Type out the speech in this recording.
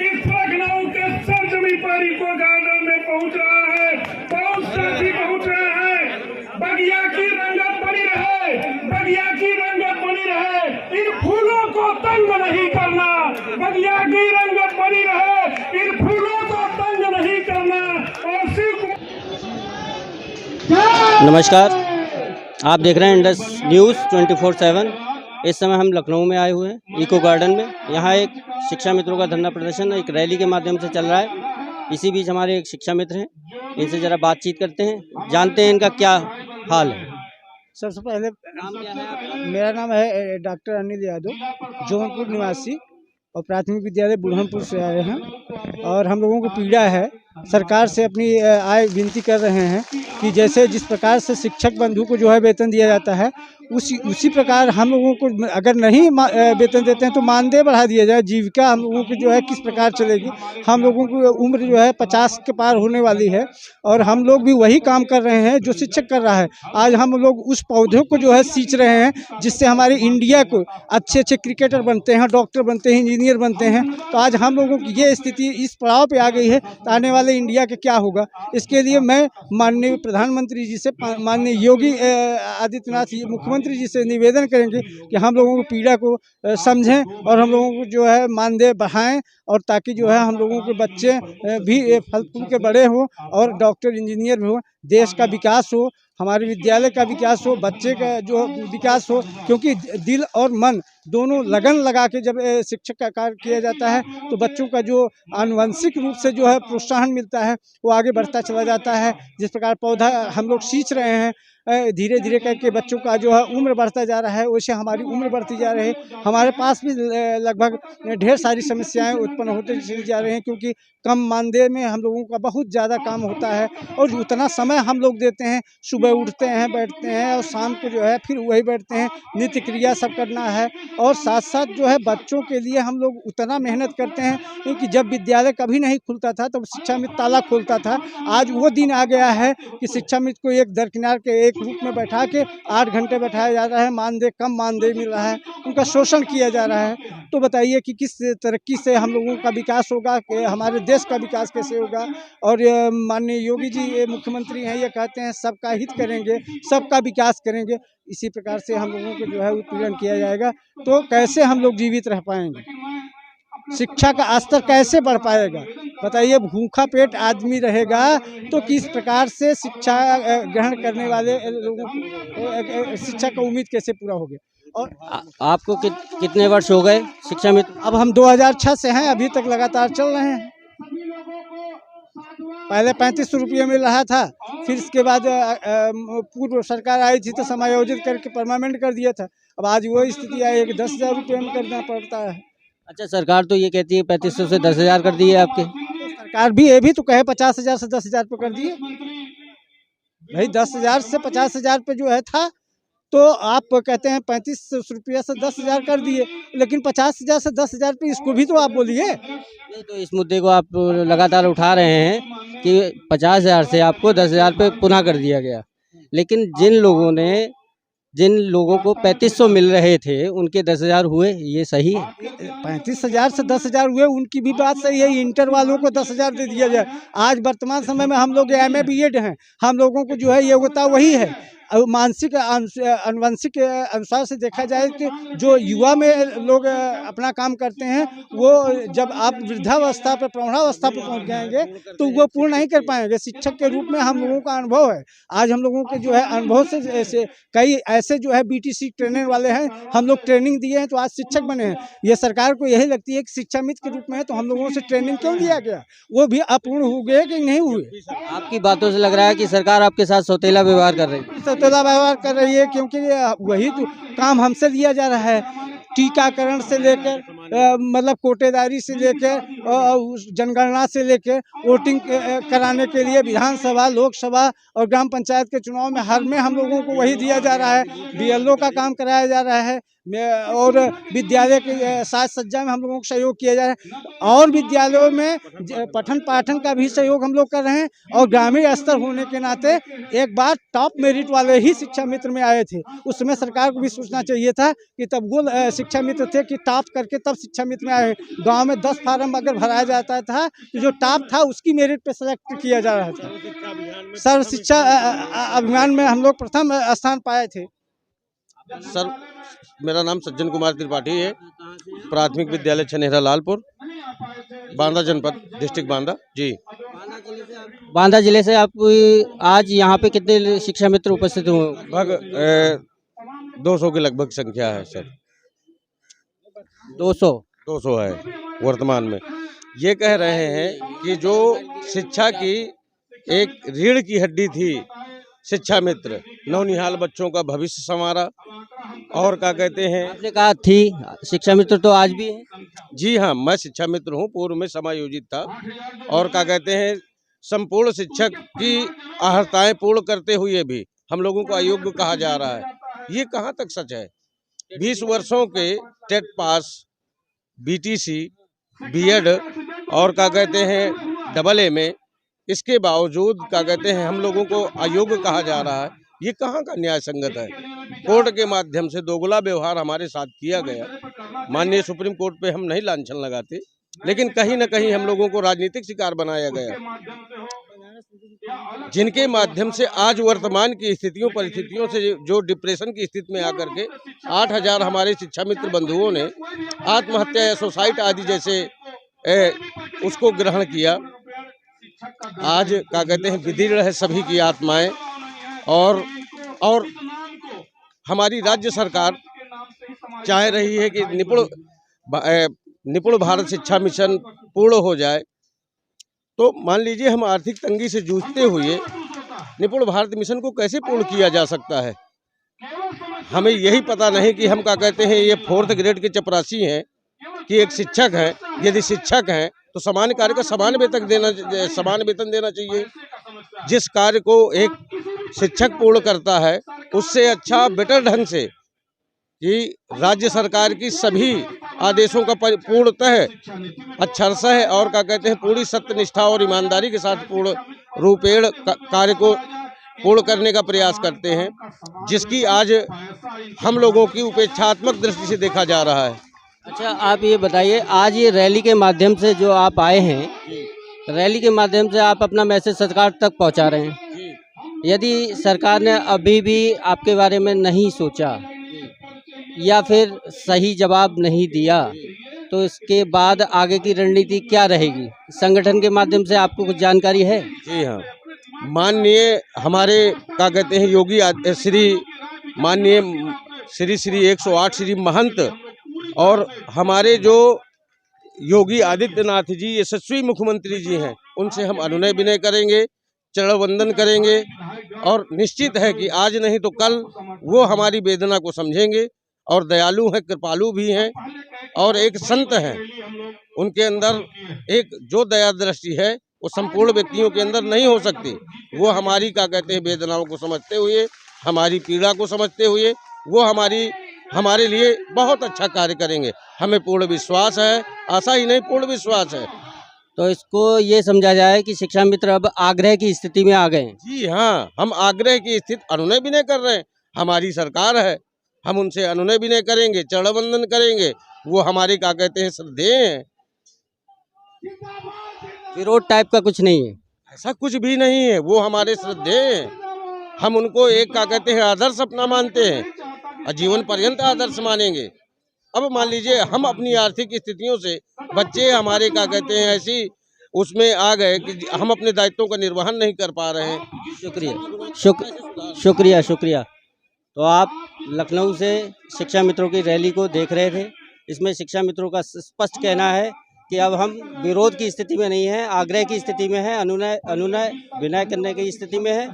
इस लखनऊ के सरजमी पर इको गार्डन में पहुंच रहा है। बहुत साथी पहुंच रहे हैं। बगिया की रंगत बनी रहे, बगिया की रंगत बनी रहे। इन फूलों को तंग नहीं करना, बगिया की रंगत बनी रहे। इन फूलों को तंग नहीं करना। और सिर्फ नमस्कार, आप देख रहे हैं इंडस न्यूज़ 24/7। इस समय हम लखनऊ में आए हुए हैं इको गार्डन में। यहाँ एक शिक्षा मित्रों का धरना प्रदर्शन एक रैली के माध्यम से चल रहा है। इसी बीच हमारे एक शिक्षा मित्र हैं, इनसे ज़रा बातचीत करते हैं, जानते हैं इनका क्या हाल है। सबसे पहले नाम क्या है आपका? मेरा नाम है डॉक्टर अनिल यादव, जौनपुर निवासी और प्राथमिक विद्यालय बुरहानपुर से आए हैं। और हम लोगों को पीड़ा है, सरकार से अपनी आय विनती कर रहे हैं कि जैसे जिस प्रकार से शिक्षक बंधु को जो है वेतन दिया जाता है, उसी प्रकार हम लोगों को अगर नहीं वेतन देते हैं तो मानदेय बढ़ा दिया जाए। जीविका हम लोगों की जो है किस प्रकार चलेगी। हम लोगों की उम्र जो है 50 के पार होने वाली है और हम लोग भी वही काम कर रहे हैं जो शिक्षक कर रहा है। आज हम लोग उस पौधों को जो है सींच रहे हैं जिससे हमारे इंडिया को अच्छे अच्छे क्रिकेटर बनते हैं, डॉक्टर बनते हैं, इंजीनियर बनते हैं। तो आज हम लोगों की ये स्थिति इस पड़ाव पे आ गई है तो आने वाले इंडिया के क्या होगा। इसके लिए मैं माननीय प्रधानमंत्री जी से, माननीय योगी आदित्यनाथ मुख्यमंत्री जी से निवेदन करेंगे कि हम लोगों की पीड़ा को समझें और हम लोगों को जो है मानदेय बढ़ाएं, और ताकि जो है हम लोगों के बच्चे भी फल फूल के बड़े हों और डॉक्टर इंजीनियर भी हों, देश का विकास हो, हमारे विद्यालय का विकास हो, बच्चे का जो विकास हो। क्योंकि दिल और मन दोनों लगन लगा के जब शिक्षक का कार्य किया जाता है तो बच्चों का जो आनुवंशिक रूप से जो है प्रोत्साहन मिलता है वो आगे बढ़ता चला जाता है। जिस प्रकार पौधा हम लोग सींच रहे हैं, धीरे धीरे करके बच्चों का जो है उम्र बढ़ता जा रहा है, वैसे हमारी उम्र बढ़ती जा रही है। हमारे पास भी लगभग ढेर सारी समस्याएं उत्पन्न होती चली जा रही हैं, क्योंकि कम मानदेय में हम लोगों का बहुत ज़्यादा काम होता है और उतना समय हम लोग देते हैं। सुबह उठते हैं, बैठते हैं और शाम को जो है फिर वही बैठते हैं, नित्य क्रिया सब करना है। और साथ साथ जो है बच्चों के लिए हम लोग उतना मेहनत करते हैं, क्योंकि जब विद्यालय कभी नहीं खुलता था तब शिक्षा मित्र ताला खोलता था। आज वो दिन आ गया है कि शिक्षा मित्र को एक दरकिनार के एक रूप में बैठा के 8 घंटे बैठाया जा रहा है, मानदेय कम मानदेय मिल रहा है, उनका शोषण किया जा रहा है। तो बताइए कि किस तरक्की से हम लोगों का विकास होगा, कि हमारे देश का विकास कैसे होगा। और माननीय योगी जी मुख्यमंत्री हैं, ये कहते हैं सबका हित करेंगे, सबका विकास करेंगे। इसी प्रकार से हम लोगों को जो है उत्पीड़न किया जाएगा तो कैसे हम लोग जीवित रह पाएंगे, शिक्षा का स्तर कैसे बढ़ पाएगा। बताइए, भूखा पेट आदमी रहेगा तो किस प्रकार से शिक्षा ग्रहण करने वाले लोगों को शिक्षा का उम्मीद कैसे पूरा हो गया। और आपको कितने वर्ष हो गए शिक्षा मित्र? अब हम 2006 से हैं, अभी तक लगातार चल रहे हैं। पहले 3500 रुपये मिल रहा था, फिर इसके बाद पूर्व सरकार आई थी तो समायोजित करके परमानेंट कर दिया था। अब आज वो स्थिति आई है कि 10,000 रुपये में करना पड़ता है। अच्छा, सरकार तो ये कहती है 3500 से 10,000 कर दिए आपके। सरकार भी ये भी तो कहे 50,000 से 10,000 पे कर दिए भाई। 10,000 से 50,000 पे जो है था, तो आप कहते हैं 3500 रुपया से 10,000 कर दिए, लेकिन 50,000 से 10,000 पे इसको भी तो आप बोलिए। नहीं तो इस मुद्दे को आप लगातार उठा रहे हैं कि 50,000 से आपको 10,000 पे पुनः कर दिया गया, लेकिन जिन लोगों को 3500 मिल रहे थे उनके 10,000 हुए, ये सही है? 35,000 से 10,000 हुए, उनकी भी बात सही है। इंटर वालों को 10,000 दे दिया जाए। आज वर्तमान समय में हम लोग MA BEd हैं, हम लोगों को जो है योग्यता वही है। और मानसिक आनुवंशिक अनुसार से देखा जाए कि जो युवा में लोग अपना काम करते हैं, वो जब आप वृद्धावस्था पर, प्रौढ़ावस्था पर पहुंच जाएंगे तो वो पूर्ण नहीं कर पाएंगे। शिक्षक के रूप में हम लोगों का अनुभव है। आज हम लोगों के जो है अनुभव से कई ऐसे जो है BTC ट्रेनर वाले हैं, हम लोग ट्रेनिंग दिए हैं तो आज शिक्षक बने हैं। ये सरकार को यही लगती है कि शिक्षा मित्र के रूप में है तो हम लोगों से ट्रेनिंग क्यों दिया गया, वो भी अपूर्ण हो गए कि नहीं हुए। आपकी बातों से लग रहा है कि सरकार आपके साथ सौतेला व्यवहार कर रही है। सौतेला व्यवहार कर रही है, क्योंकि वही तो काम हमसे लिया जा रहा है। टीकाकरण से लेकर मतलब कोटेदारी से लेकर जनगणना से लेकर वोटिंग कराने के लिए विधानसभा, लोकसभा और ग्राम पंचायत के चुनाव में हर में हम लोगों को वही दिया जा रहा है। BLO का काम कराया जा रहा है और विद्यालय के साज सज्जा में हम लोगों को सहयोग किया जा रहा है। और विद्यालयों में पठन पाठन का भी सहयोग हम लोग कर रहे हैं। और ग्रामीण स्तर होने के नाते एक बार टॉप मेरिट वाले ही शिक्षा मित्र में आए थे। उस समय सरकार को भी सोचना चाहिए था कि तब वो शिक्षा मित्र थे कि टॉप करके तब शिक्षा मित्र में आए हैं। गांव में 10 फार्म अगर भराया जाता था तो जो टॉप था उसकी मेरिट पे सेलेक्ट किया जा रहा था। सर्व शिक्षा अभियान में हम लोग प्रथम स्थान पाए थे। सर, मेरा नाम सज्जन कुमार त्रिपाठी है। प्राथमिक विद्यालय छनेहरा लालपुर, बांदा जनपद, डिस्ट्रिक्ट बांदा जी। बांदा जिले से आप आज यहाँ पे कितने शिक्षा मित्र उपस्थित हुए? लगभग 200 के लगभग संख्या है सर। 200 है वर्तमान में। ये कह रहे हैं कि जो शिक्षा की एक रीढ़ की हड्डी थी शिक्षा मित्र, नौनिहाल बच्चों का भविष्य संवारा। और क्या कहते हैं, आपने कहा थी शिक्षा मित्र तो आज भी है? जी हाँ, मैं शिक्षा मित्र हूँ, पूर्व में समायोजित था। और क्या कहते हैं, संपूर्ण शिक्षक की आहर्ताएं पूर्ण करते हुए भी हम लोगों को अयोग्य कहा जा रहा है। ये कहाँ तक सच है? 20 वर्षों के टेट पास, बीटीसी, बीएड और क्या कहते हैं AA में, इसके बावजूद क्या कहते हैं हम लोगों को अयोग्य कहा जा रहा है। ये कहाँ का न्याय संगत है? कोर्ट के माध्यम से दोगला व्यवहार हमारे साथ किया गया। माननीय सुप्रीम कोर्ट पे हम नहीं लांछन लगाते, लेकिन कहीं न कहीं हम लोगों को राजनीतिक शिकार बनाया गया, जिनके माध्यम से आज वर्तमान की स्थितियों परिस्थितियों से जो डिप्रेशन की स्थिति में आकर के 8000 हमारे शिक्षा मित्र बंधुओं ने आत्महत्या या सुसाइड आदि जैसे उसको ग्रहण किया। आज क्या कहते हैं विदीर्ण है सभी की आत्माएं। और हमारी राज्य सरकार चाह रही है कि निपुण भारत शिक्षा मिशन पूर्ण हो जाए। तो मान लीजिए हम आर्थिक तंगी से जूझते हुए निपुण भारत मिशन को कैसे पूर्ण किया जा सकता है? हमें यही पता नहीं कि हम क्या कहते हैं ये 4th ग्रेड के चपरासी हैं कि एक शिक्षक है। यदि शिक्षक हैं तो समान कार्य का समान वेतन देना चाहिए। जिस कार्य को एक शिक्षक पूर्ण करता है उससे अच्छा बेटर ढंग से कि राज्य सरकार की सभी आदेशों का पूर्णतः अक्षरशः और क्या कहते हैं पूरी सत्यनिष्ठा और ईमानदारी के साथ पूर्ण रूपेण कार्य को पूर्ण करने का प्रयास करते हैं, जिसकी आज हम लोगों की उपेक्षात्मक दृष्टि से देखा जा रहा है। अच्छा, आप ये बताइए, आज ये रैली के माध्यम से जो आप आए हैं, रैली के माध्यम से आप अपना मैसेज सरकार तक पहुंचा रहे हैं। यदि सरकार ने अभी भी आपके बारे में नहीं सोचा या फिर सही जवाब नहीं दिया, तो इसके बाद आगे की रणनीति क्या रहेगी? संगठन के माध्यम से आपको कुछ जानकारी है? जी हाँ, माननीय हमारे क्या कहते हैं योगी माननीय श्री 108 श्री महंत और हमारे जो योगी आदित्यनाथ जी यशस्वी मुख्यमंत्री जी हैं, उनसे हम अनुनय विनय करेंगे, चरण वंदन करेंगे। और निश्चित है कि आज नहीं तो कल वो हमारी वेदना को समझेंगे। और दयालु हैं, कृपालु भी हैं और एक संत हैं। उनके अंदर एक जो दया दृष्टि है वो संपूर्ण व्यक्तियों के अंदर नहीं हो सकती। वो हमारी क्या कहते हैं वेदनाओं को समझते हुए, हमारी पीड़ा को समझते हुए वो हमारे लिए बहुत अच्छा कार्य करेंगे। हमें पूर्ण विश्वास है, आशा ही नहीं पूर्ण विश्वास है। तो इसको ये समझा जाए कि शिक्षा मित्र अब आग्रह की स्थिति में आ गए हैं। जी हाँ, हम आग्रह की स्थिति अनुनय विनय कर रहे हैं। हमारी सरकार है, हम उनसे अनुनय विनय करेंगे, चरण वंदन करेंगे। वो हमारे क्या कहते हैं श्रद्धेय हैं। विरोध टाइप का कुछ नहीं है? ऐसा कुछ भी नहीं है, वो हमारे श्रद्धेय हैं। हम उनको एक क्या कहते हैं आदर्श अपना मानते हैं और जीवन पर्यंत आदर्श मानेंगे। अब मान लीजिए हम अपनी आर्थिक स्थितियों से बच्चे हमारे क्या कहते हैं ऐसी उसमें आ गए कि हम अपने दायित्वों का निर्वहन नहीं कर पा रहे हैं। शुक्रिया। तो आप लखनऊ से शिक्षा मित्रों की रैली को देख रहे थे। इसमें शिक्षा मित्रों का स्पष्ट कहना है कि अब हम विरोध की स्थिति में नहीं है, आग्रह की स्थिति में है, अनुनय विनय करने की स्थिति में है।